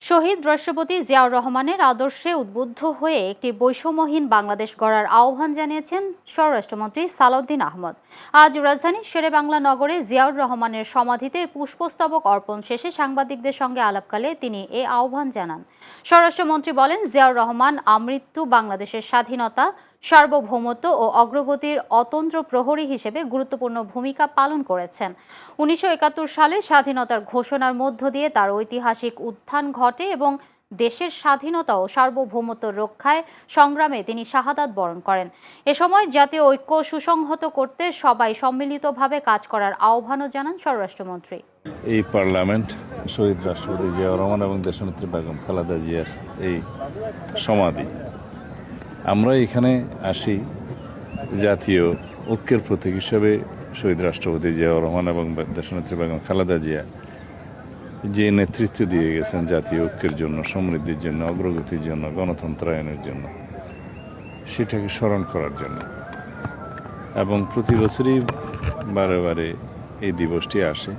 শহীদ রাষ্ট্রপতি জিয়াউর রহমানের আদর্শে উদ্বুদ্ধ হয়ে একটি বৈষম্যহীন বাংলাদেশ গড়ার আহ্বান জানিয়েছেন স্বরাষ্ট্রমন্ত্রী সালাউদ্দিন আহমদ। আজ রাজধানীর শেরেবাংলা নগরে জিয়াউর রহমানের সমাধিতে পুষ্পস্তবক অর্পণ শেষে সাংবাদিকদের সঙ্গে আলাপকালে তিনি এ আহ্বান জানান। স্বরাষ্ট্রমন্ত্রী বলেন, জিয়াউর রহমান আমৃত্যু বাংলাদেশের স্বাধীনতা, সার্বভৌমত্ব ও অগ্রগতির অতন্দ্র প্রহরী হিসেবে গুরুত্বপূর্ণ ভূমিকা পালন করেছেন। ১৯৭১ সালে স্বাধীনতার ঘোষণার মধ্য দিয়ে তার ঐতিহাসিক উত্থান ঘটে এবং দেশের স্বাধীনতা ও সার্বভৌমত্ব রক্ষায় সংগ্রামে তিনি শাহাদাত বরণ করেন। এ সময় জাতীয় ঐক্য সুসংহত করতে সবাই সম্মিলিতভাবে কাজ করার আহ্বানও জানান স্বরাষ্ট্রমন্ত্রী। এই পার্লামেন্ট শহীদ রাষ্ট্রপতি জিয়াউর রহমান এবং দেশনেত্রী বেগম খালেদা জিয়ার এই সমাধি, আমরা এখানে আসি জাতীয় ঐক্যের প্রতীক হিসেবে। শহীদ রাষ্ট্রপতি জিয়াউর রহমান এবং দেশনেত্রী বেগম খালেদা জিয়া যে নেতৃত্ব দিয়ে গেছেন জাতীয় ঐক্যের জন্য, সমৃদ্ধির জন্য, অগ্রগতির জন্য, গণতন্ত্রায়নের জন্য, সেটাকে স্মরণ করার জন্য। এবং প্রতি বছরই বারে বারে এই দিবসটি আসে।